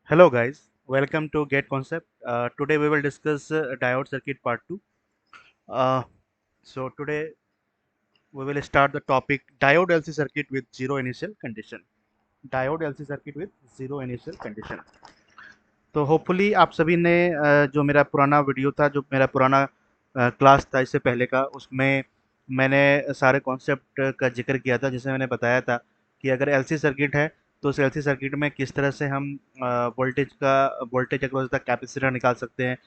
Hello guys, welcome to Get Concept. Today we will discuss diode circuit part 2. Uh, so today we will start the topic diode LC circuit with zero initial condition. Diode LC circuit with zero initial condition. तो hopefully आप सभी ने जो मेरा पुराना video था, जो मेरा पुराना क्लास था इससे पहले का, उसमें मैंने सारे कॉन्सेप्ट का जिक्र किया था, जिसमें मैंने बताया था कि अगर एलसी सर्किट है तो उस एलसी सर्किट में किस तरह से हम वोल्टेज अक्रॉस द कैपेसिटर निकाल सकते हैं,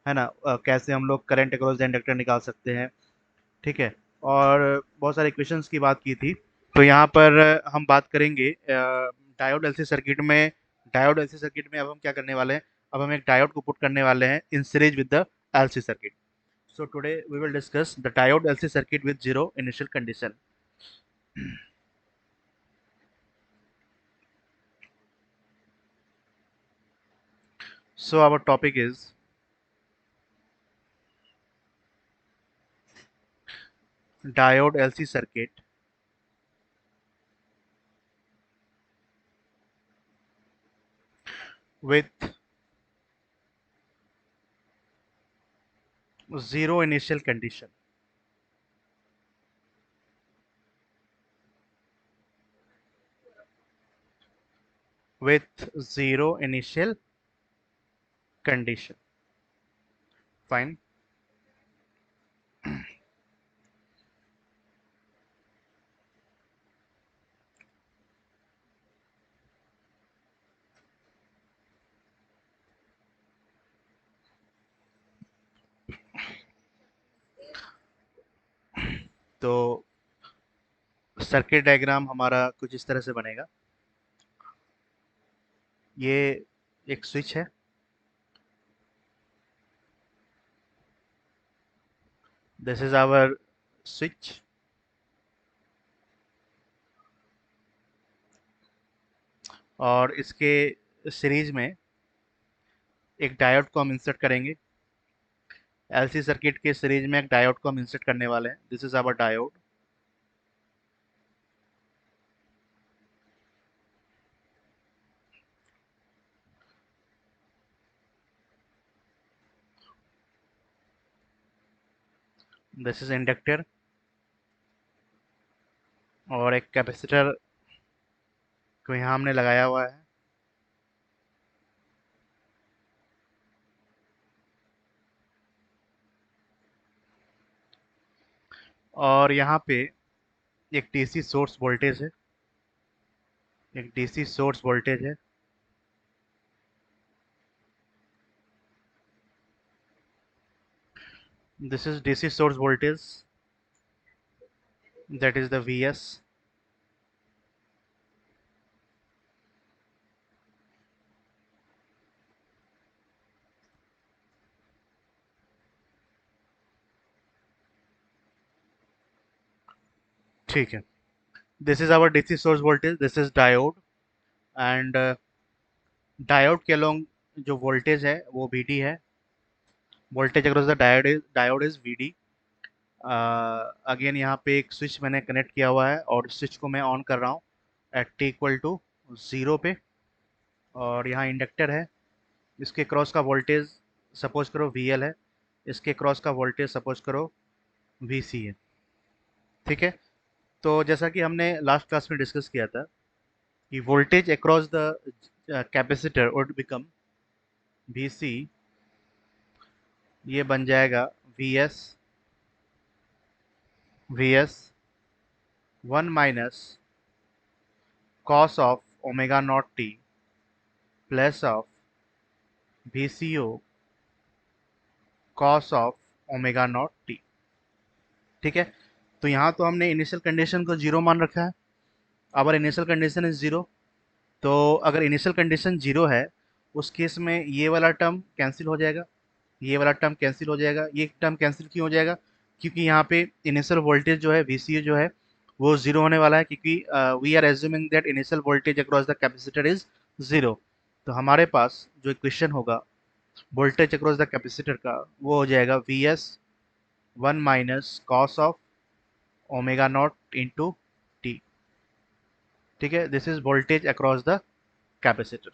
है ना। कैसे हम लोग करंट अक्रॉस द इंडक्टर निकाल सकते हैं, ठीक है। और बहुत सारे इक्वेशंस की बात की थी। तो यहाँ पर हम बात करेंगे डायोड एलसी सर्किट में अब हम क्या करने वाले हैं। अब हम एक डायोड को पुट करने वाले हैं in series with the LC circuit. So today we will discuss the diode LC circuit with zero initial condition. So our topic is diode LC circuit with zero initial condition. With zero initial condition. Fine. तो circuit diagram हमारा कुछ इस तरह से बनेगा। ये एक switch है, दिस इज आवर स्विच, और इसके सीरीज में एक डायोड को हम इंसर्ट करेंगे। एलसी सर्किट के सीरीज में एक डायोड को हम इंसर्ट करने वाले हैं। This is our diode. This is inductor, और एक कैपेसिटर को यहाँ हमने लगाया हुआ है। और यहाँ पे एक डीसी सोर्स वोल्टेज है, एक डीसी सोर्स वोल्टेज है। This is DC source voltage, that is the Vs। ठीक है, this is our DC source voltage, this is diode, and diode के अलोंग जो वोल्टेज है वो Vd है। Voltage across the diode is Vd। Again यहाँ पे एक स्विच मैंने कनेक्ट किया हुआ है, और स्विच को मैं ऑन कर रहा हूँ at T equal to zero पे। और यहाँ इंडक्टर है, इसके क्रॉस का वोल्टेज सपोज करो VL है, इसके क्रॉस का वोल्टेज सपोज करो VC है। ठीक है। तो जैसा कि हमने लास्ट क्लास में डिस्कस किया था कि voltage across the capacitor would become VC, ये बन जाएगा VS, one minus cos of omega not T plus of VCO cos of omega not T. ठीक है। तो यहाँ तो हमने इनिशियल कंडीशन को जीरो मान रखा है। अगर इनिशियल कंडीशन इज जीरो, तो अगर इनिशियल कंडीशन जीरो है, उस केस में ये वाला टर्म कैंसिल हो जाएगा, ये वाला टर्म कैंसिल हो जाएगा। ये टर्म कैंसिल क्यों हो जाएगा? क्योंकि यहाँ पे इनिशियल वोल्टेज जो है VCO जो है वो जीरो होने वाला है, क्योंकि we are assuming that initial voltage across the capacitor is zero. तो हमारे पास जो इक्वेशन होगा वोल्टेज अक्रॉस द कैपेसिटर का, वो हो जाएगा VS one minus cos of omega not into T. ठीक है, this is voltage across the capacitor.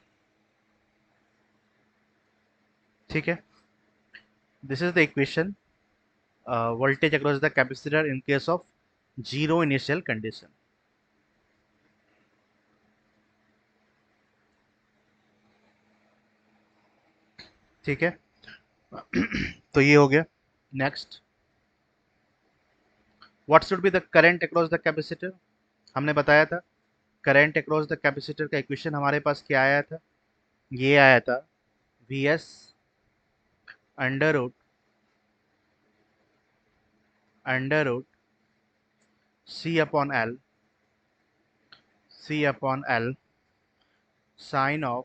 ठीक है, this is the equation voltage across the capacitor in case of zero initial condition. ठीक है, तो ये हो गया. Next, what should be the current across the capacitor. हमने बताया था करंट अक्रॉस द कैपेसिटर का इक्वेशन हमारे पास क्या आया था, ये आया था V S under root C upon L sine of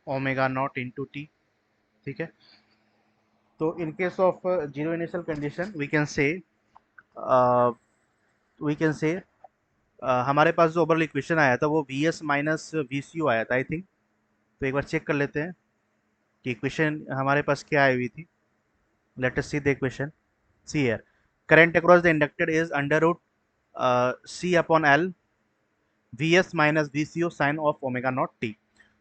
omega not into T. ठीक है, तो in case of zero initial condition we can say हमारे पास जो ओवरऑल इक्वेशन आया था वो V S minus V C U आया था आई थिंक. तो एक बार चेक कर लेते हैं कि इक्वेशन हमारे पास क्या आई हुई थी. Let us see the equation. See here, current across the inductor is under root C upon L V S minus V C U sine of omega not T.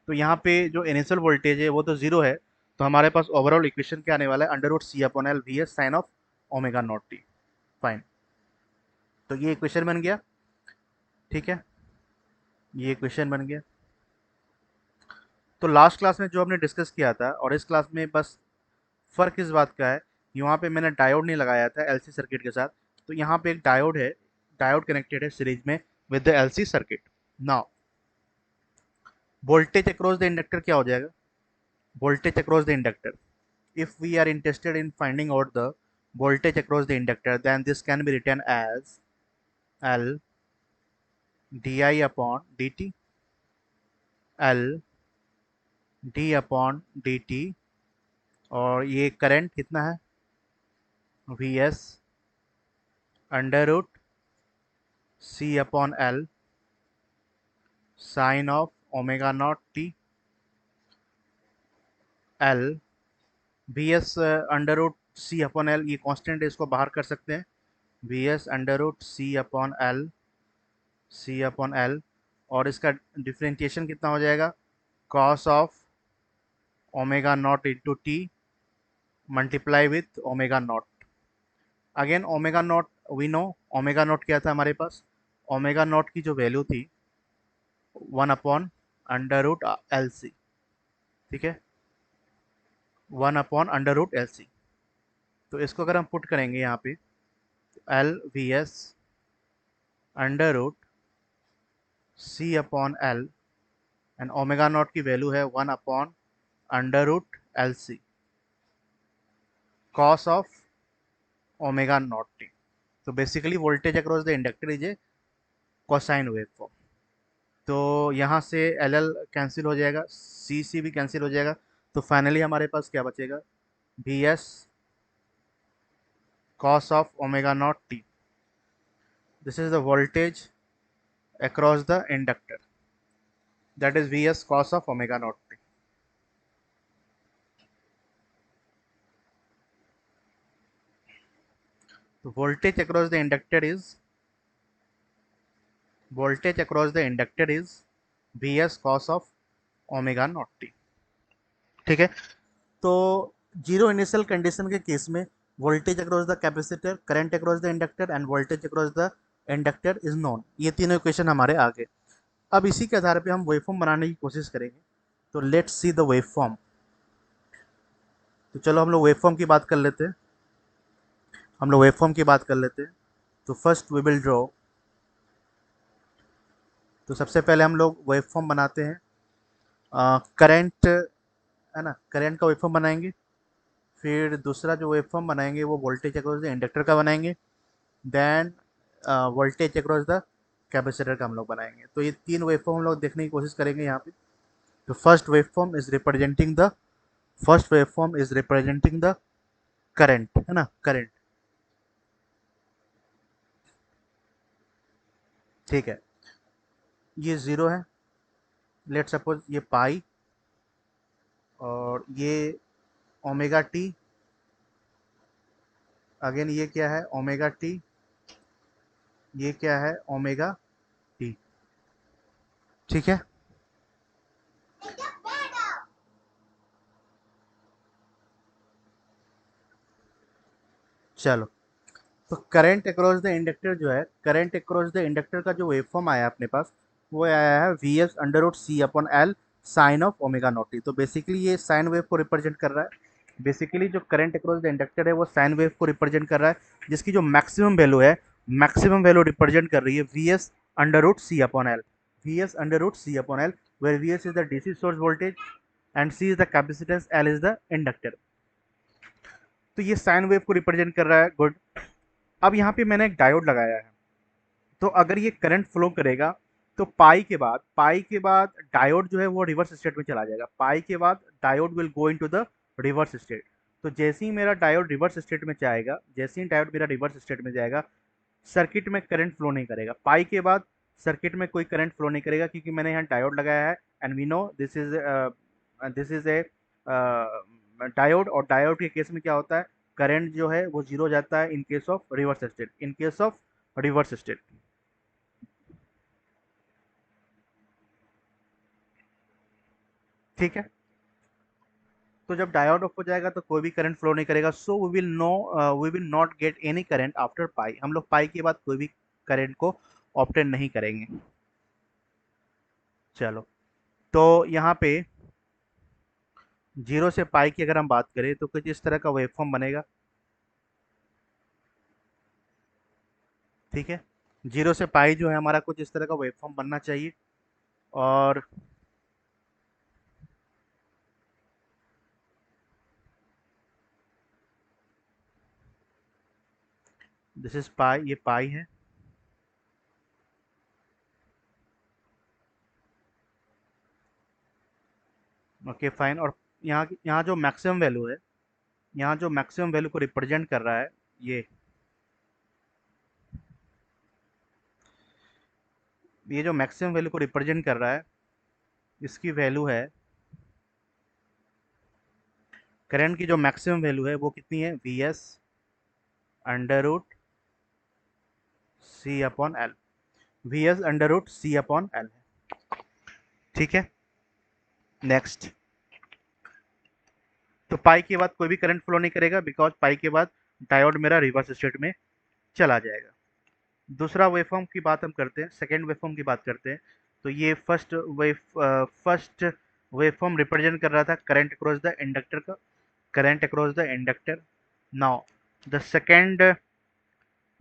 तो यहाँ पे जो इनिशियल वोल्टेज है वो तो जीरो है, तो हमारे पास ओवरऑल इक्वेशन क्या आने वाला है, under root C upon L V S sine of omega not T. Fine, तो ये इक्वेशन बन गया. ठीक है, ये इक्वेशन बन गया. तो लास्ट क्लास में जो हमने डिस्कस किया था और इस क्लास में बस फ़र्क इस बात का है, यहाँ पे मैंने डायोड नहीं लगाया था एलसी सर्किट के साथ. तो यहाँ पे एक डायोड है, डायोड कनेक्टेड है सीरीज में with the LC circuit. Now voltage across the inductor क्या हो जाएगा, voltage across the inductor, if we are interested in finding out the voltage across the inductor, then this can be written as L di upon dt, L d upon dt. और ये current कितना है, V S under root C upon L sine of omega not T. L V S under root C upon L, ये constant है, इसको बाहर कर सकते हैं. V S under root C upon L और इसका डिफ्रेंशिएशन कितना हो जाएगा, cos of omega not into T multiply with omega not. Again omega not we know, omega not क्या था हमारे पास, ओमेगा नॉट की जो वैल्यू थी 1/√LC. ठीक है, 1/√LC. तो इसको अगर हम पुट करेंगे यहाँ पे, L V S under root C upon L and omega not की वैल्यू है 1/√LC cos of omega not T. तो basically voltage across the inductor is a cosine waveform. तो यहाँ से एल एल कैंसिल हो जाएगा, सी सी भी कैंसिल हो जाएगा. तो फाइनली हमारे पास क्या बचेगा, we S cos of omega not T. This is the voltage across the inductor, that is Vs cos of omega naught t. So voltage across the inductor is Vs cos of omega naught t. ठीक है, तो zero initial condition के case में voltage across the capacitor, current across the inductor and voltage across the inductor is known. ये तीनों equation हमारे आगे. अब इसी के आधार पे हम वेवफॉर्म बनाने की कोशिश करेंगे. तो लेट्स सी द वेवफॉर्म. तो चलो हम लोग वेवफॉर्म की बात कर लेते हैं. तो फर्स्ट वी विल ड्रॉ. तो सबसे पहले हम लोग वेवफॉर्म बनाते हैं. करंट है ना, करंट का वेवफॉर्म बनाएंगे. फिर दूसरा जो वेवफॉर्म बनाएंगे वो वोल्टेज अक्रॉस द इंडक्टर का बनाएंगे. Then voltage across the capacitor का हम लोग बनाएंगे. तो ये तीन वेवफॉर्म हम लोग देखने की कोशिश करेंगे यहाँ पे. तो first waveform is representing the current, है ना, करंट. ठीक है, ये ज़ीरो है, लेट सपोज ये पाई, और ये ओमेगा टी, अगेन ये क्या है, ओमेगा टी, ये क्या है, ओमेगा टी. ठीक है, चलो, तो करंट अक्रॉस द इंडक्टर जो है, करंट अक्रॉस द इंडक्टर का जो वेवफॉर्म आया अपने पास, वो आया है V S under root C upon L sine of omega not T. तो बेसिकली ये साइन वेव को रिप्रेजेंट कर रहा है। बेसिकली जो करंट अक्रॉस द इंडक्टर है वो साइन वेव को रिप्रेजेंट कर रहा है, जिसकी जो मैक्सिमम वैल्यू है, मैक्सिमम वैल्यू रिप्रेजेंट कर रही है V S under root C upon L. V S under root C upon L, where V S is the DC source voltage and C is the capacitance, L is the inductor. तो ये sine wave को represent कर रहा है, good. अब यहाँ पे मैंने एक डायोड लगाया है, तो अगर ये करंट फ्लो करेगा तो पाई के बाद डायोड जो है वो रिवर्स स्टेट में चला जाएगा। पाई के बाद diode will go into the reverse state. तो जैसे ही मेरा डायोड रिवर्स स्टेट में जाएगा, जैसे ही डायोड मेरा रिवर्स स्टेट में जाएगा, सर्किट में करंट फ्लो नहीं करेगा। पाई के बाद सर्किट में कोई करंट फ्लो नहीं करेगा, क्योंकि मैंने यहाँ डायोड लगाया है and we know this is a diode. और डायोड के केस में क्या होता है, करंट जो है वो जीरो जाता है इन case of reverse state, in case of reverse state. ठीक है, तो जब डायोड ऑफ हो जाएगा तो कोई भी करंट फ्लो नहीं करेगा। So we will not get any current after pi. हम लोग पाई के बाद कोई भी करंट को ऑब्टेन नहीं करेंगे। चलो, तो यहाँ पे जीरो से पाई की अगर हम बात करें तो कुछ इस तरह का वेवफॉर्म बनेगा। ठीक है, जीरो से पाई जो है हमारा कुछ इस तरह का वेवफॉर्म बनना चाहिए। और दिस इज पाई, ये पाई है। Okay fine. और यहाँ यहाँ जो मैक्सिमम वैल्यू है, यहाँ जो मैक्सिमम वैल्यू को रिप्रेजेंट कर रहा है, ये ये जो मैक्सिमम वैल्यू को रिप्रेजेंट कर रहा है, इसकी वैल्यू है, करंट की जो मैक्सिमम वैल्यू है वो कितनी है, V S under root C upon L. V S under root C upon L है। ठीक है, नेक्स्ट। तो पाई के बाद कोई भी करंट फ्लो नहीं करेगा, बिकॉज पाई के बाद डायोड मेरा रिवर्स स्टेट में चला जाएगा। दूसरा वेवफॉर्म की बात हम करते हैं, सेकेंड वेवफॉर्म की बात करते हैं। तो ये फर्स्ट वेवफॉर्म रिप्रेजेंट कर रहा था करंट अक्रॉस द इंडक्टर का, current across the inductor. Now the second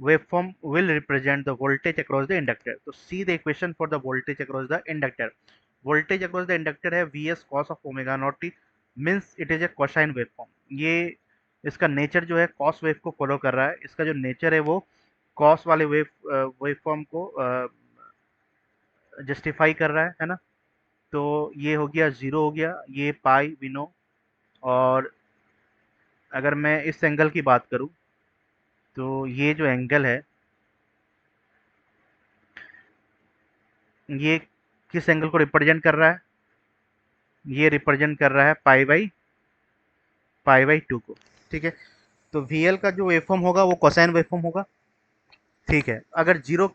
waveform will represent the voltage across the inductor. तो see the equation for the voltage across the inductor. Voltage across the inductor है Vs cos of omega naught t, means it is a cosine waveform. ये इसका nature जो है cos wave को follow कर रहा है। इसका जो नेचर है वो cos वाले वेवफॉर्म को जस्टिफाई कर रहा है ना। तो ये हो गया जीरो, हो गया ये पाई वी नो। और अगर मैं इस एंगल की बात करूं, तो ये जो एंगल है, ये किस एंगल को रिप्रेजेंट कर रहा है, ये रिप्रेजेंट कर रहा है पाई बाई 2 को। ठीक है, तो वी एल का जो वेवफॉर्म होगा वो कोसाइन वेवफॉर्म होगा। ठीक है, अगर जीरो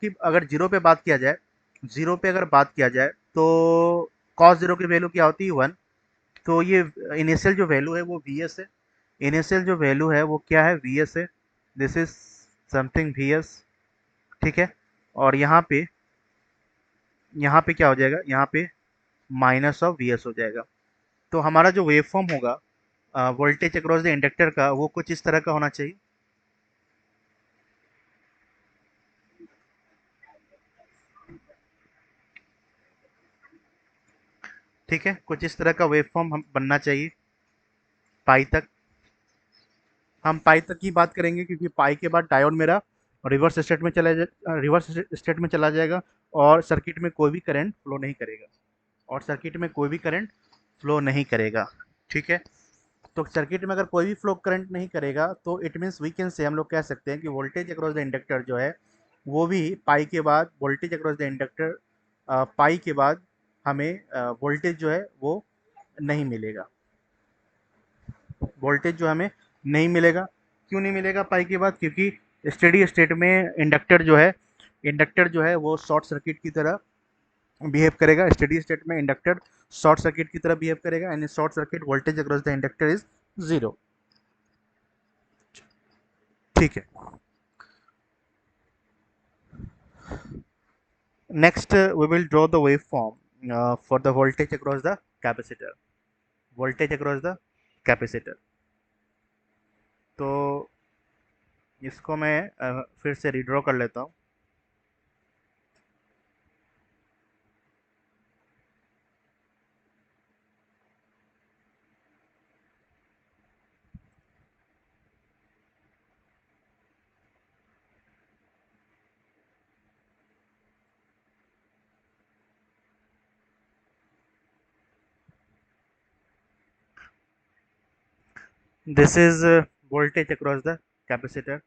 पे बात किया जाए, जीरो पे अगर बात किया जाए तो कॉस जीरो की वैल्यू क्या होती है, 1। तो ये इनिशियल जो वैल्यू है वो वी एस है। इनिशियल जो वैल्यू है वो क्या है, वी एस है। This is something V S. ठीक है, और यहाँ पे क्या हो जाएगा, यहाँ पे माइनस ऑफ वी एस हो जाएगा। तो हमारा जो वेव फॉर्म होगा वोल्टेज अक्रॉस द इंडक्टर का, वो कुछ इस तरह का होना चाहिए। ठीक है, कुछ इस तरह का वेव फॉर्म हम बनना चाहिए पाई तक। हम पाई तक की बात करेंगे, क्योंकि पाई के बाद डायोड मेरा रिवर्स स्टेट में चला जाएगा, और सर्किट में कोई भी करंट फ्लो नहीं करेगा, और सर्किट में कोई भी करंट फ्लो नहीं करेगा। ठीक है, तो सर्किट में अगर कोई भी फ्लो करंट नहीं करेगा, तो इट मीन्स वी कैन से, हम लोग कह सकते हैं कि वोल्टेज अक्रॉस द इंडक्टर जो है वो भी पाई के बाद, वोल्टेज अक्रॉस द इंडक्टर पाई के बाद हमें वोल्टेज जो है वो नहीं मिलेगा। वोल्टेज जो हमें नहीं मिलेगा, क्यों नहीं मिलेगा पाई के बाद, क्योंकि स्टेडी स्टेट में इंडक्टर जो है वो शॉर्ट सर्किट की तरह बिहेव करेगा। स्टेडी स्टेट में इंडक्टर शॉर्ट सर्किट की तरह बिहेव करेगा, and short circuit voltage across the inductor is zero. ठीक है। Next, we will draw the waveform for the voltage across the capacitor. Voltage across the capacitor. तो इसको मैं फिर से रीड्रॉ कर लेता हूँ। This is voltage across the capacitor,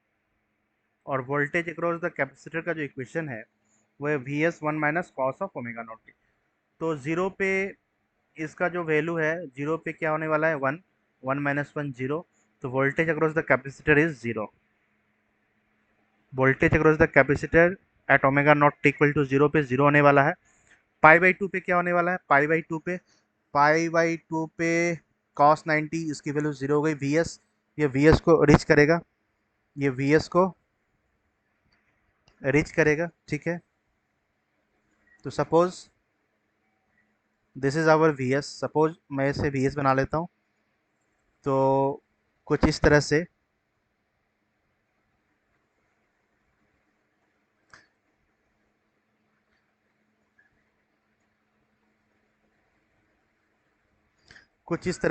और वोल्टेज अक्रॉस द कैपेसिटर का जो इक्वेशन है वो है V S one minus cos of omega not T. तो जीरो पे इसका जो वैल्यू है, जीरो पे क्या होने वाला है, one, one minus one zero. तो voltage across the capacitor is zero. Voltage across the capacitor at omega not equal to zero पे जीरो होने वाला है। पाई बाई टू पे क्या होने वाला है, पाई बाई टू पे कॉस 90, इसकी वैल्यू जीरो हो गई। वी एस, ये वी एस को रीच करेगा, ये वी एस को रीच करेगा, ठीक है। तो suppose this is our V S, suppose मैं इसे वी एस बना लेता हूँ। तो कुछ इस तरह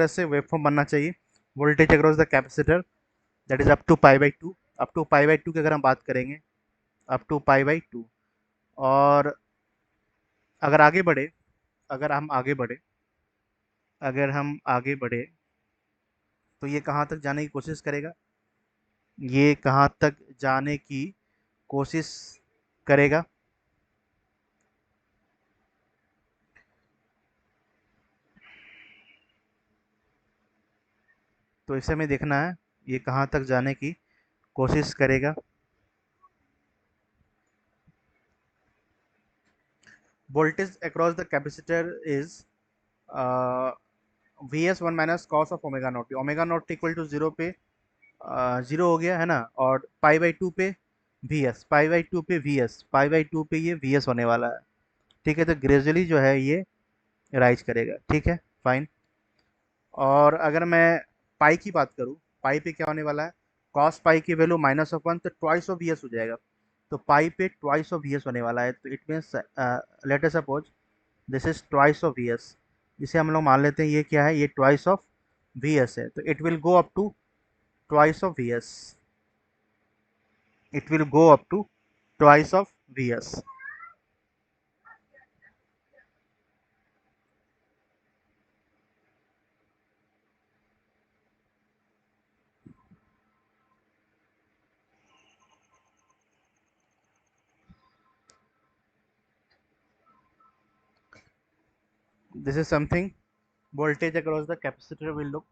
से वेवफॉर्म बनना चाहिए। Voltage across the capacitor that is up to pi by two की अगर हम बात करेंगे, up to pi by two. और अगर आगे बढ़े, अगर हम आगे बढ़े अगर हम आगे बढ़े तो ये कहाँ तक जाने की कोशिश करेगा, ये कहाँ तक जाने की कोशिश करेगा। तो इसे हमें देखना है ये कहाँ तक जाने की कोशिश करेगा। Voltage across the capacitor is V S one minus cos of omega not equal to zero पे जीरो हो गया है ना। और पाई बाई टू पे V S, pi by two पे V S, pi by two पे ये वी एस होने वाला है, ठीक है। तो ग्रेजुअली जो है ये राइज करेगा, ठीक है, फाइन। और अगर मैं पाई की बात करूँ, पाई पे क्या होने वाला है, कॉस पाई की वैल्यू माइनस ऑफ वन, तो ट्वाइस ऑफ वी एस हो जाएगा। तो पाई पे ट्वाइस ऑफ वी एस होने वाला है। तो it means let us suppose this is twice of V S. इसे हम लोग मान लेते हैं ये क्या है, ये ट्वाइस ऑफ वी एस है। तो it will go up to twice of V S, it will go up to twice of Vs. This is something voltage across the capacitor will look.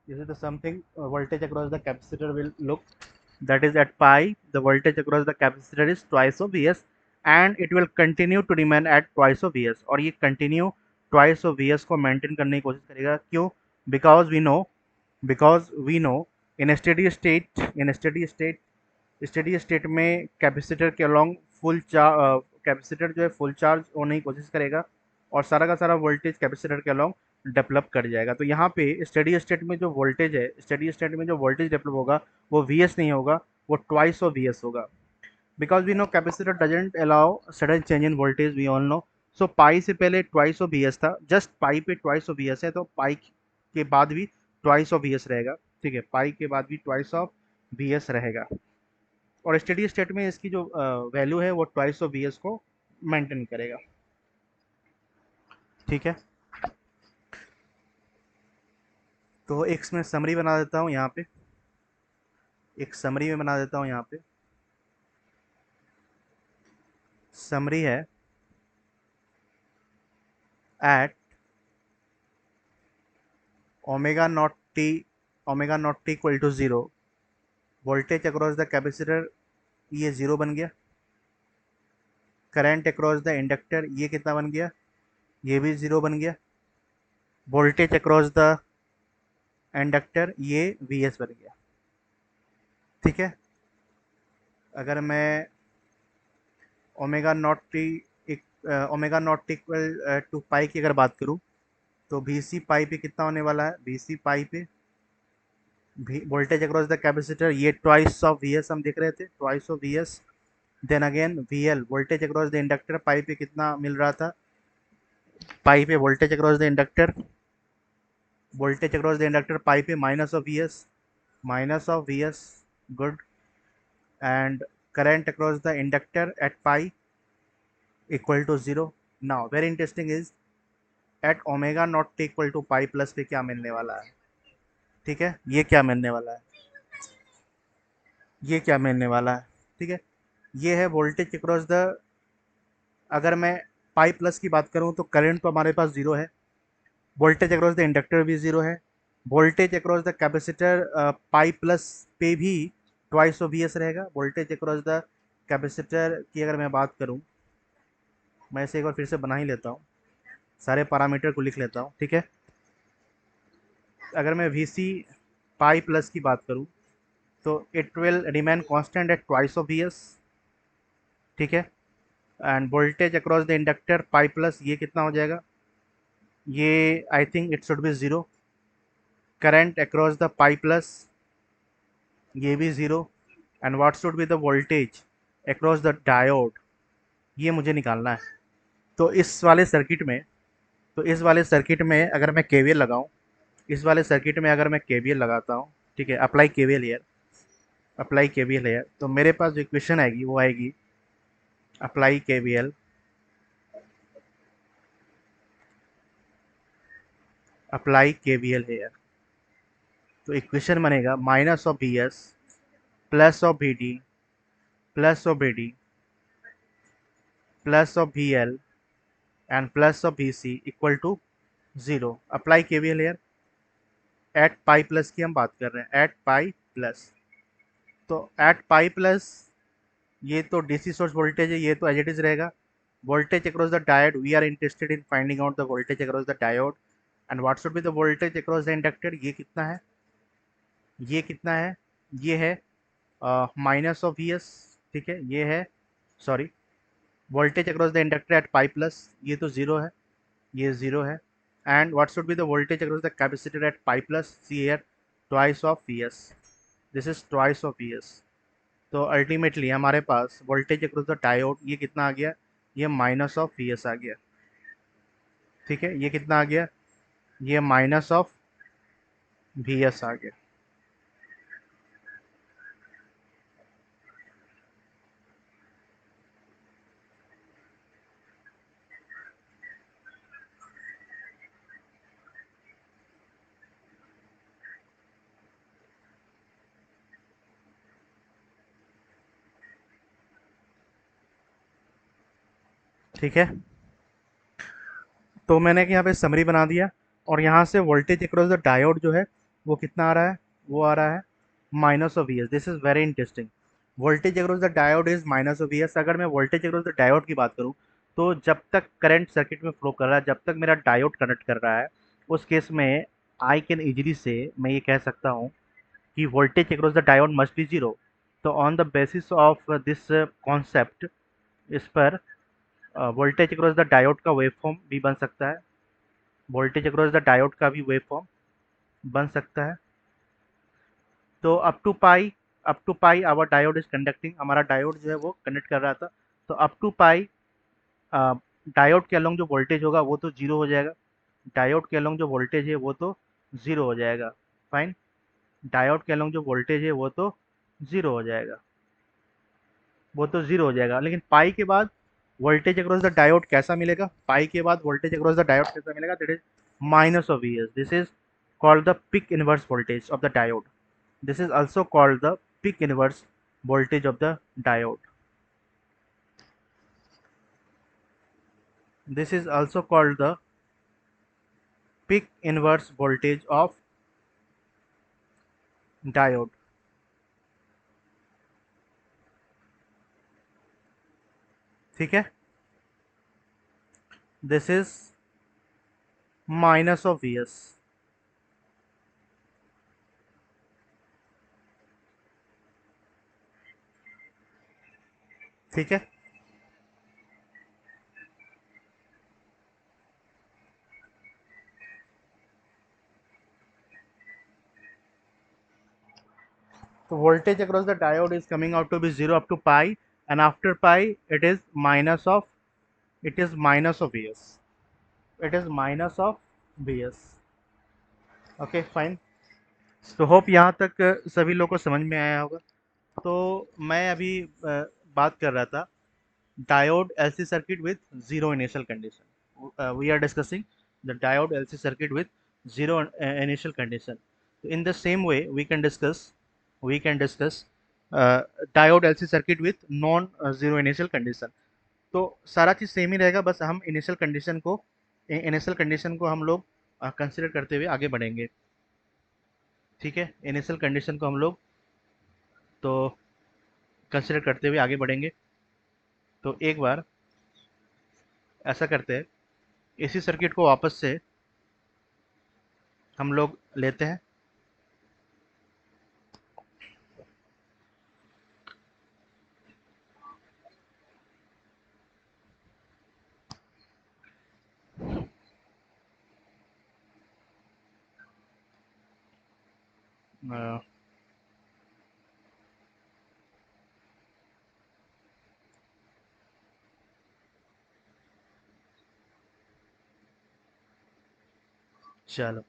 This is the something voltage across the capacitor will look. That is at pi, the voltage across the capacitor is twice of Vs, and it will continue to remain at twice of Vs. और ये continue twice of Vs को maintain करने की कोशिश करेगा। क्यों? Because we know in a steady state में capacitor के अलोंग फुल चार्ज, कैपेसिटर जो है फुल चार्ज होने की कोशिश करेगा, और सारा का सारा वोल्टेज कैपेसिटर के अलोंग डेवलप कर जाएगा। तो यहाँ पे स्टेडी स्टेट में जो वोल्टेज है, स्टेडी स्टेट में जो वोल्टेज डेवलप होगा वो वी एस नहीं होगा, वो ट्वाइस ऑफ वी एस होगा। Because we know capacitor doesn't allow sudden change in voltage, we all know. So pi से पहले ट्वाइस ऑफ वी एस था, जस्ट पाई पे ट्वाइस ऑफ वी एस है, तो पाई के बाद भी ट्वाइस ऑफ वी एस रहेगा, ठीक है। पाई के बाद भी ट्वाइस ऑफ वी एस रहेगा, और स्टेडी स्टेट में इसकी जो वैल्यू है वो ट्वाइस ऑफ वी एस को मेंटेन करेगा, ठीक है। तो एक मैं समरी बना देता हूँ यहाँ पे, एक समरी में बना देता हूँ यहाँ पे। समरी है at omega not T, omega not T equal to zero, voltage across the capacitor ये जीरो बन गया। करंट अक्रॉस द इंडक्टर ये कितना बन गया, ये भी जीरो बन गया। वोल्टेज अक्रॉस द इंडक्टर ये वी एस बन गया, ठीक है। अगर मैं omega not T omega not equal to pi की अगर बात करूँ, तो वी सी पाई पे कितना होने वाला है? वी सी पाई पे वोल्टेज अक्रॉस द कैपेसिटर, ये ट्वाइस ऑफ वी एस हम देख रहे थे, twice of V S. Then again V L, voltage across the inductor, pi पे कितना मिल रहा था? पाई पे voltage across the inductor, voltage across the inductor pi पे minus of V S, minus of V S, good. And current across the inductor at pi equal to 0. Now very interesting is at omega not equal to pi plus पे क्या मिलने वाला है? ठीक है, ये क्या मिलने वाला है? ये क्या मिलने वाला है? ठीक है, ये है वोल्टेज अक्रॉस द, अगर मैं पाई प्लस की बात करूं तो करंट तो हमारे पास जीरो है, वोल्टेज अक्रॉस द इंडक्टर भी जीरो है, voltage across the capacitor pi plus पे भी ट्वाइस ऑफ वी एस रहेगा। वोल्टेज अक्रॉस द कैपेसिटर की अगर मैं बात करूं, मैं इसे एक बार फिर से बना ही लेता हूँ, सारे पैरामीटर को लिख लेता हूँ। ठीक है, अगर मैं वी सी पाई प्लस की बात करूँ तो it will remain constant eight twice of V S. ठीक है, and voltage across the inductor pi plus, ये कितना हो जाएगा? ये I think it should be zero. Current across the pi plus, ये भी zero. And what should be the voltage across the diode, ये मुझे निकालना है। तो इस वाले सर्किट में, तो इस वाले सर्किट में अगर मैं केवीएल लगाऊं, इस वाले सर्किट में अगर मैं केवीएल लगाता हूँ, ठीक है, apply KVL here, apply KVL here, तो मेरे पास जो इक्वेशन आएगी वो आएगी apply KVL, apply KVL here. तो इक्वेशन बनेगा minus of B S plus of B D plus of B D plus of B L and plus of B C equal to zero. Apply KVL here at pi plus की हम बात कर रहे हैं, at pi plus. तो at pi plus, ये तो DC source voltage है, ये तो एज इट इज रहेगा। Voltage across the diode, we are interested in finding out the voltage across the diode. And what should be the voltage across the inductor, ये कितना है? ये कितना है? ये है माइनस ऑफ वी एस। ठीक है, ये है, sorry, voltage across the inductor at pi plus, ये तो ज़ीरो है, ये ज़ीरो है। And what should be the voltage across the capacitor at pi plus, see here, twice of V S, this is twice of V S. तो ultimately हमारे पास voltage across the diode, ये कितना आ गया? ये माइनस ऑफ वी एस आ गया। ठीक है, ये कितना आ गया? ये माइनस ऑफ वी एस आ गया। ठीक है, तो मैंने यहाँ पे समरी बना दिया, और यहाँ से वोल्टेज अक्रॉस द डायोड जो है वो कितना आ रहा है? वो आ रहा है minus of V S. This is very interesting. Voltage across the diode is minus of V S. अगर मैं वोल्टेज अक्रॉस द डायोड की बात करूँ, तो जब तक करंट सर्किट में फ्लो कर रहा है, जब तक मेरा डायोड कनेक्ट कर रहा है, उस केस में आई कैन इजीली से मैं ये कह सकता हूँ कि voltage across the diode must be zero. तो on the basis of this concept, इस पर वोल्टेज अक्रॉस द डायोड का वेव फॉर्म भी बन सकता है, वोल्टेज अक्रॉस द डायोड का भी वेव फॉर्म बन सकता है। तो up to pi our diode is conducting, हमारा डायोड जो है वो कनेक्ट कर रहा था। तो अप टू पाई डायोड के अलोंग जो वोल्टेज होगा वो तो जीरो हो जाएगा, डायोड के अलोंग जो वोल्टेज है वो तो जीरो हो जाएगा। फाइन, डायोड के अलोंग जो वोल्टेज है वो तो जीरो हो जाएगा, वो तो जीरो हो जाएगा। लेकिन पाई के बाद वोल्टेज अक्रॉस द डायोड कैसा मिलेगा? पाई के बाद वोल्टेज अक्रॉस द डायोड कैसा मिलेगा? That is minus of V S. This is called the peak inverse voltage of the diode. This is also called the peak inverse voltage of the diode. This is also called the peak inverse voltage of diode. ठीक है, this is minus of Vs. ठीक है। So voltage across the diode is coming out to be 0 up to pi, and after pi it is minus of Vs. It is minus of Vs. Okay, fine. तो hope यहाँ तक सभी लोग को समझ में आया होगा। तो मैं अभी बात कर रहा था diode LC circuit with zero initial condition. We are discussing the diode LC circuit with zero initial condition. In the same way, we can discuss uh, diode LC circuit with non zero initial condition. तो सारा चीज़ same ही रहेगा, बस हम initial condition को हम लोग consider करते हुए आगे बढ़ेंगे। ठीक है, इनिशियल कंडीशन को हम लोग तो कंसिडर करते हुए आगे बढ़ेंगे। तो एक बार ऐसा करते हैं, इसी सर्किट को वापस से हम लोग लेते हैं। अ, चलो,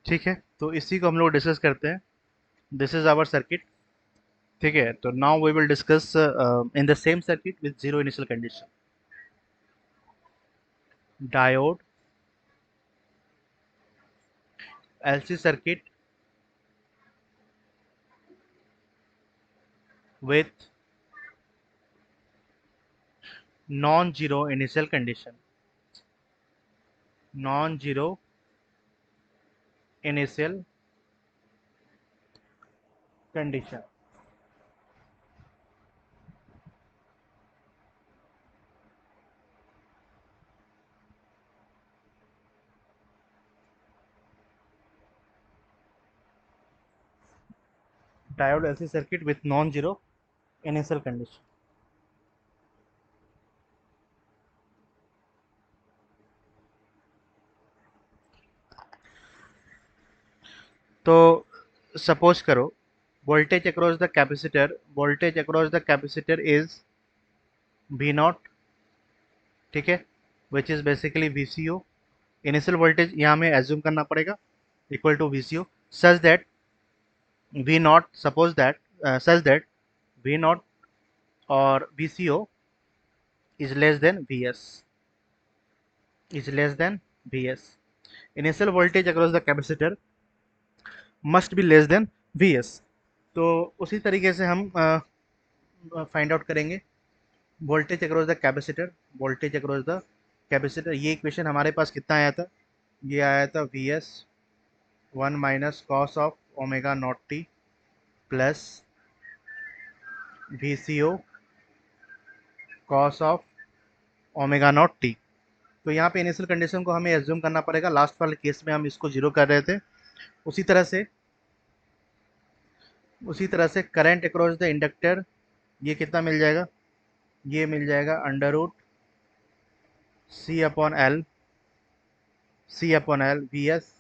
ठीक है, तो इसी को हम लोग डिस्कस करते हैं। This is our circuit. ठीक है, तो now we will discuss in the same circuit with zero initial condition. Diode LC circuit with non zero initial condition. Non zero initial condition. Diode LC circuit with non zero initial condition. तो suppose करो voltage across the capacitor is V not. ठीक है, which is basically VCO. Initial voltage यहाँ में assume करना पड़ेगा equal to VCO, such that V not suppose that such that V not और VCO is less than Vs, is less than Vs. Initial voltage across the capacitor must be less than Vs. तो उसी तरीके से हम find out करेंगे voltage across the capacitor. Voltage across the capacitor, ये equation हमारे पास कितना आया था? ये आया था Vs 1 minus cos of omega not T plus VCO cos of omega not T. तो यहाँ पे इनिशियल कंडीशन को हमें एज्यूम करना पड़ेगा। लास्ट वाले केस में हम इसको जीरो कर रहे थे। उसी तरह से करंट अक्रॉस द इंडक्टर, ये कितना मिल जाएगा? ये मिल जाएगा under root C upon L V S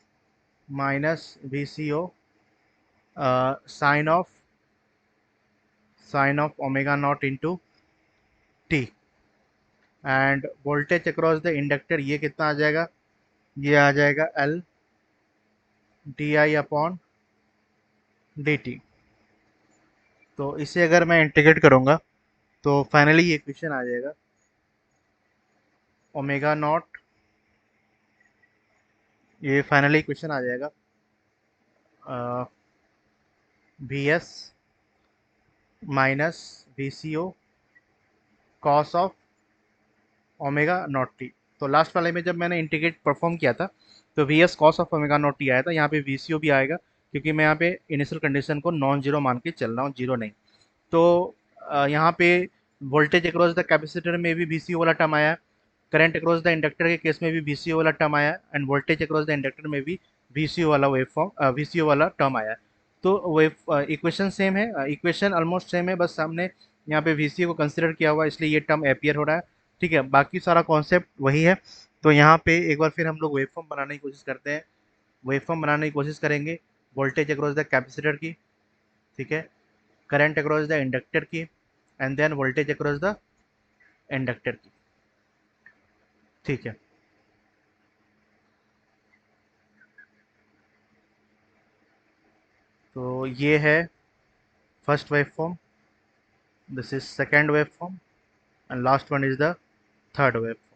minus V C O sine of omega not into T, and voltage across the inductor ये कितना आ जाएगा, ये आ जाएगा L D I upon D T. तो इसे अगर मैं इंटीग्रेट करूँगा तो फाइनली ये इक्वेशन आ जाएगा ओमेगा नॉट, ये फाइनली इक्वेशन आ जाएगा V S minus V C O cos of omega not T. तो लास्ट वाले में जब मैंने इंटीग्रेट परफॉर्म किया था तो V S cos of omega not T आया था, यहाँ पे वी सी ओ भी आएगा क्योंकि मैं यहाँ पे इनिशियल कंडीशन को नॉन जीरो मान के चल रहा हूँ, जीरो नहीं। तो यहाँ पे वोल्टेज अक्रॉस द कैपेसिटर में भी वी सी ओ वाला टर्म आया, करंट अक्रॉस द इंडक्टर के केस में भी वी सी ओ वाला टर्म आया, and voltage across the inductor में भी वी सी ओ वाला वेव फॉर्म वी सी ओ वाला टर्म आया। तो वेव इक्वेशन सेम है, इक्वेशन ऑलमोस्ट सेम है, बस सामने यहाँ पे वी सी ओ को कंसिडर किया हुआ है इसलिए ये टर्म अपियर हो रहा है। ठीक है, बाकी सारा कॉन्सेप्ट वही है। तो यहाँ पे एक बार फिर हम लोग वेव फॉर्म बनाने की कोशिश करते हैं, वेव फॉर्म बनाने की कोशिश करेंगे वोल्टेज अक्रॉस द कैपेसिटर की, ठीक है, करंट अक्रॉस द इंडक्टर की, and then voltage across the inductor की। ठीक है, तो ये है first wave form, this is second wave form, and last one is the third wave form.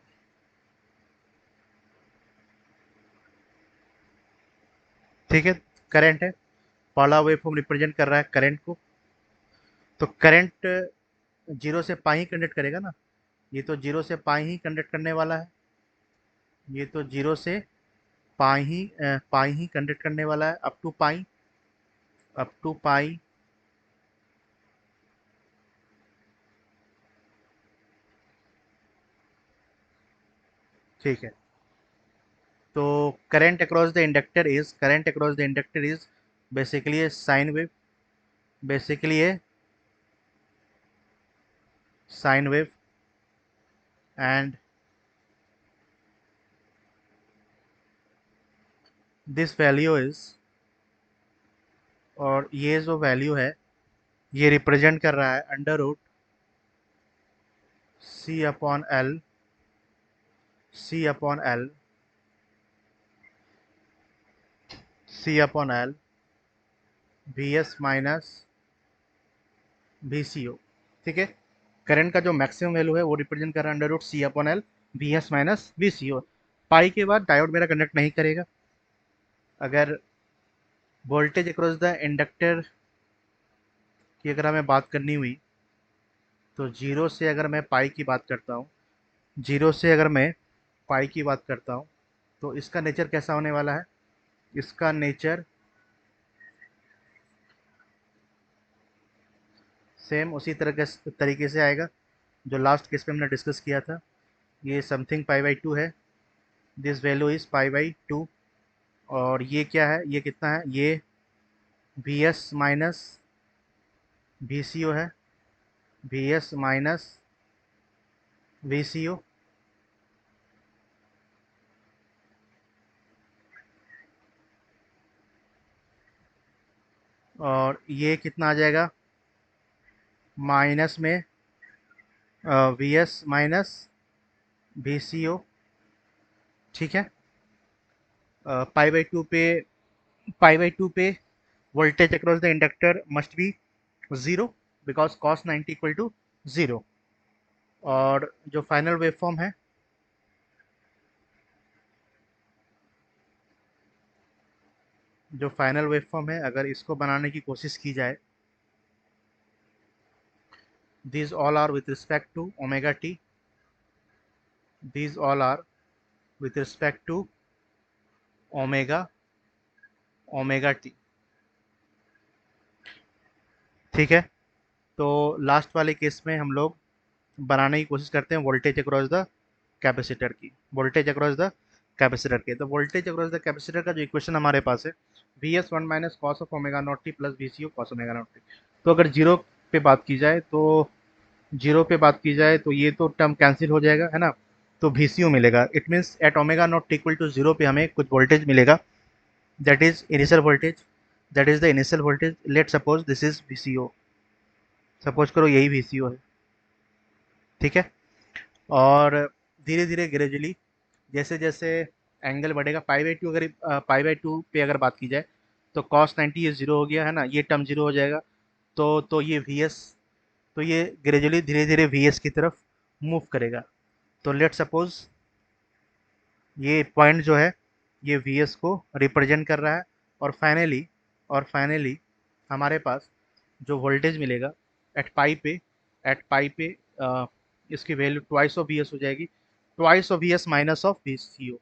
ठीक है, करंट है, पहला वेव फॉर्म रिप्रेजेंट कर रहा है करंट को, तो करंट जीरो से पाई ही कंडक्ट करेगा ना, ये तो जीरो से पाई ही कंडक्ट करने वाला है, ये तो जीरो से पाई ही कंडक्ट करने वाला है up to pi, up to pi. ठीक है, तो current across the inductor is basically a sine wave, basically a sine wave, and this value is, और ये जो वैल्यू है ये रिप्रेजेंट कर रहा है under root C upon L, C upon L, C upon L V S minus V C O. ठीक है, करंट का जो मैक्सिमम वैल्यू है वो रिप्रेजेंट कर रहा है under root C upon L V S minus V C O. Pi के बाद डायोड मेरा कंडक्ट नहीं करेगा। अगर वोल्टेज अक्रॉस द इंडक्टर की अगर हमें बात करनी हुई तो जीरो से अगर मैं पाई की बात करता हूँ, जीरो से अगर मैं पाई की बात करता हूँ तो इसका नेचर कैसा होने वाला है, इसका नेचर सेम उसी तरह के तरीके से आएगा जो लास्ट केस में हमने डिस्कस किया था। ये समथिंग पाई बाई टू है, this value is pi by two, और ये क्या है, ये कितना है, ये V S minus V C ओ है, V S minus V C ओ, और ये कितना आ जाएगा माइनस में we S minus V C O. ठीक है, पाई बाई टू पे, पाई बाई टू पे voltage across the inductor must be zero because cos 90 equal to zero. और जो फाइनल वेव फॉर्म है, जो फाइनल वेव फॉर्म है अगर इसको बनाने की कोशिश की जाए, these all are with respect to omega t, these all are with respect to omega omega t। ठीक है, तो लास्ट वाले केस में हम लोग बनाने की कोशिश करते हैं वोल्टेज अक्रॉस द कैपेसिटर की, वोल्टेज अक्रॉस द कैपेसिटर के। तो वोल्टेज अक्रॉस द कैपेसिटर का जो इक्वेशन हमारे पास है V S one minus cos of omega not T plus V C O cos omega not T. तो अगर जीरो पे बात की जाए तो, जीरो पे बात की जाए तो ये तो टर्म कैंसिल हो जाएगा है ना, तो वी सी ओ मिलेगा। It means at omega not equal to zero पे हमें कुछ वोल्टेज मिलेगा, that is initial voltage, that is the initial voltage. Let suppose this is VCO, suppose करो यही VCO है, ठीक है। और धीरे धीरे ग्रेजुअली जैसे जैसे एंगल बढ़ेगा, पाई बाई 2, अगर पाई बाई 2 पे अगर बात की जाए तो cos 90 ये जीरो हो गया है ना, ये टर्म जीरो हो जाएगा। तो ये VS, तो ये ग्रेजुअली धीरे धीरे VS की तरफ मूव करेगा। तो लेट सपोज ये पॉइंट जो है ये VS को रिप्रेजेंट कर रहा है। और फाइनली हमारे पास जो वोल्टेज मिलेगा एट पाई पे इसकी वैल्यू ट्वाइस ऑफ VS हो जाएगी, twice of VS minus of VCO,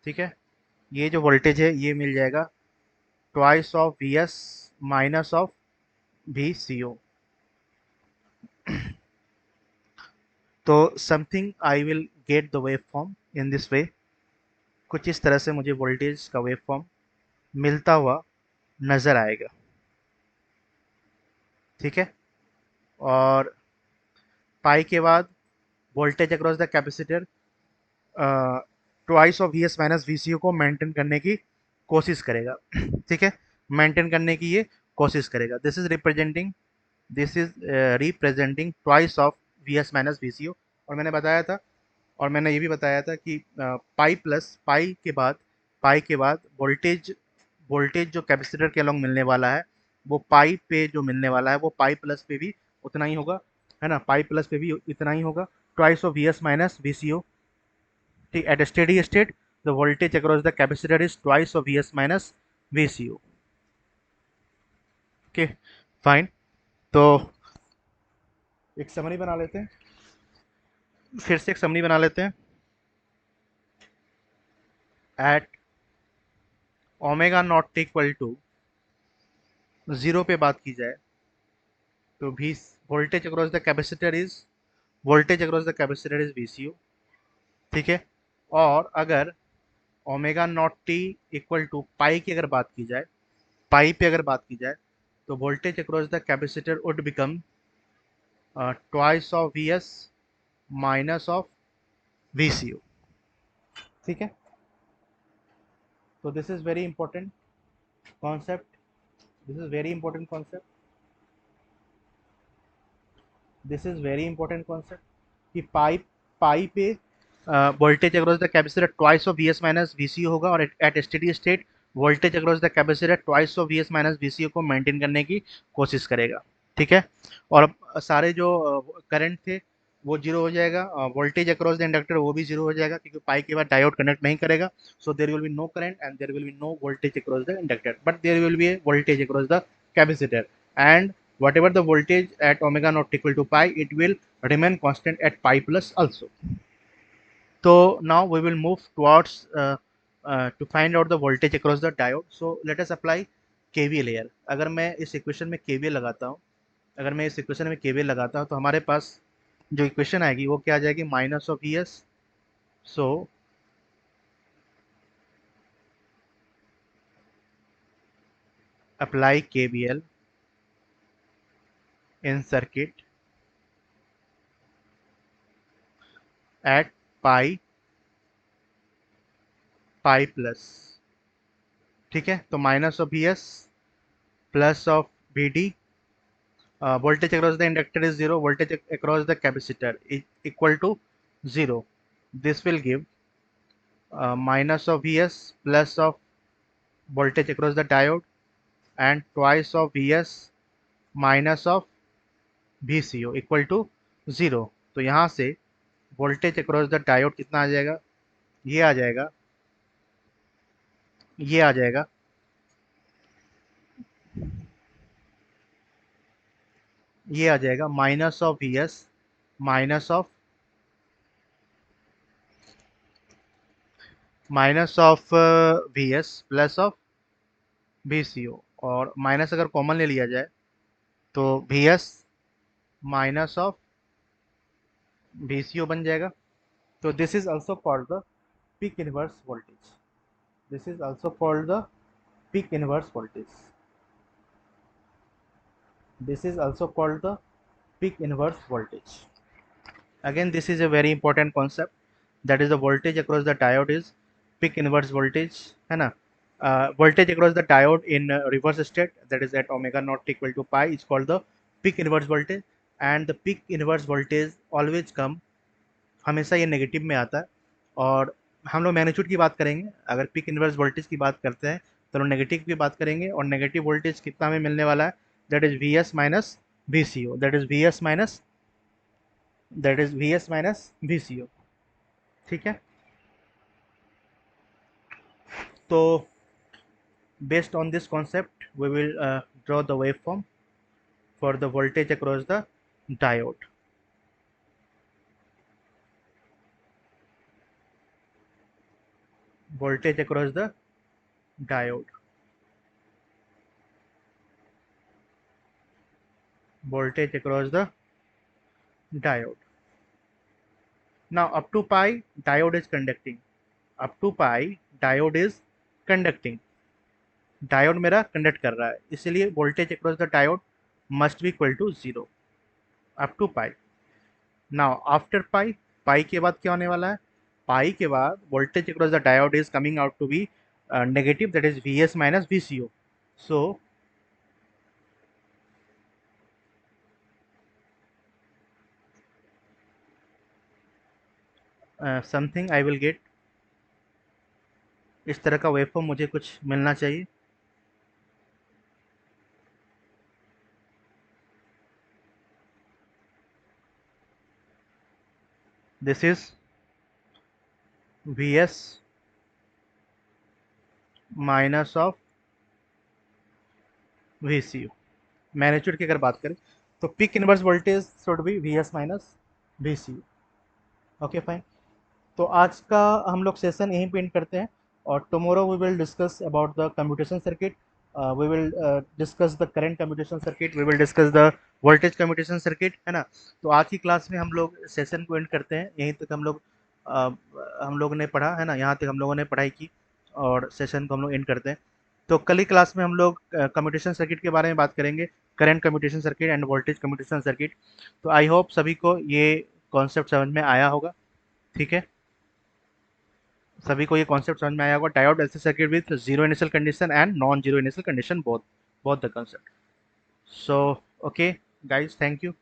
ठीक है। ये जो वोल्टेज है ये मिल जाएगा twice of VS minus of VCO। तो something I will get the wave form in this way, कुछ इस तरह से मुझे वोल्टेज का वेव फॉर्म मिलता हुआ नज़र आएगा, ठीक है। और पाई के बाद voltage across the capacitor twice of VS minus VCO को मेंटेन करने की कोशिश करेगा, ठीक है। मेंटेन करने की ये कोशिश करेगा। This is representing twice of VS minus VCO। और मैंने बताया था, और मैंने ये भी बताया था कि पाई के बाद वोल्टेज जो कैपेसिटर के अलॉन्ग मिलने वाला है वो पाई पे जो मिलने वाला है वो पाई प्लस पे भी उतना ही होगा, है ना, पाई प्लस पे भी इतना ही होगा, twice of VS minus VCO। ठीक, at steady state the voltage across the capacitor is twice of VS minus VCO। Okay, fine. तो एक समरी बना लेते हैं, फिर से एक समरी बना लेते हैं। At omega not equal to zero पे बात की जाए तो भी voltage across the capacitor is VCO, ठीक है। और अगर omega not T equal to pi की अगर बात की जाए, पाई पे अगर बात की जाए तो voltage across the capacitor would become twice of VS minus of VCO, ठीक है। तो this is very important concept, this is very important concept, this is very important concept कि पाई पे voltage across the capacitor twice of VS minus VCO होगा, और at steady state voltage across the capacitor twice of VS minus VCO को maintain करने की कोशिश करेगा, ठीक है। और अब सारे जो करंट थे वो जीरो हो जाएगा, वोल्टेज अक्रॉस द इंडक्टर वो भी जीरो हो जाएगा क्योंकि पाई के बाद डायोड कनेक्ट नहीं करेगा। So there will be no current and there will be no voltage across the inductor, but there will be a voltage across the capacitor, and whatever the voltage at omega not equal to pi, it will remain constant at pi plus also. So now we will move towards to find out the voltage across the diode. So let us apply KVL here. अगर मैं इस equation में KVL लगाता हूँ, तो हमारे पास जो इक्वेशन आएगी वो क्या आ जाएगी, minus of ES। So apply KVL in circuit at pi plus, ठीक है। तो minus of ES plus of VD, voltage across the inductor is 0, voltage across the capacitor is equal to 0. This will give minus of VS plus of voltage across the diode and twice of VS minus of VCO equal to 0. तो यहाँ से voltage across the diode कितना आ जाएगा, ये आ जाएगा, ये आ जाएगा, ये आ जाएगा minus of VS minus of VS plus of VCO, और माइनस अगर कॉमन ले लिया जाए तो VS माइनस ऑफ VCO बन जाएगा। तो this is also called the peak inverse voltage, this is also called the peak inverse voltage, this is also called the peak inverse voltage. Again this is a very important concept, that is the voltage across the diode is peak inverse voltage, है ना। voltage across the diode in reverse state, that is at omega naught equal to pi, is called the peak inverse voltage. And the peak inverse voltage always come, हमेशा ये negative में आता है। और हम लोग मैग्नीट्यूड की बात करेंगे, अगर पिक इनवर्स वोल्टेज की बात करते हैं तो हम नेगेटिव की बात करेंगे। और नेगेटिव वोल्टेज कितना हमें मिलने वाला है, that is V S minus V C O, that is V S minus V C O. ठीक है, तो based on this concept we will draw the waveform for the voltage across the diode. Voltage across the diode, voltage across the diode. Now up to pi diode is conducting, up to pi diode is conducting, diode मेरा conduct कर रहा है, इसलिए voltage across the diode must be equal to 0 up to pi. Now after pi, pi के बाद क्या होने वाला है, पाई के बाद voltage across the diode is coming out to be negative, that is V S minus V C O. So something I will get, इस तरह का वेवफॉर्म मुझे कुछ मिलना चाहिए। This is V S minus of V C O. Magnitude की अगर बात करें तो peak inverse voltage should be V S minus V C O. Okay fine, तो आज का हम लोग सेशन यहीं पे एंड करते हैं। और tomorrow we will discuss about the commutation circuit, we will discuss the current commutation circuit, we will discuss the voltage commutation circuit, है ना। तो आज की क्लास में हम लोग सेशन को एंड करते हैं, यहीं तक हम लोग ने पढ़ा, है ना, यहाँ तक हम लोगों ने पढ़ाई की और सेशन को हम लोग एंड करते हैं। तो कल की क्लास में हम लोग कम्यूटेशन सर्किट के बारे में बात करेंगे, current commutation circuit end voltage commutation circuit. तो आई होप सभी को ये कॉन्सेप्ट समझ में आया होगा। ठीक है, सभी को ये कॉन्सेप्ट समझ में आया होगा। Diode LC circuit with zero initial condition and non zero initial condition, both both the concept. So okay guys, thank you.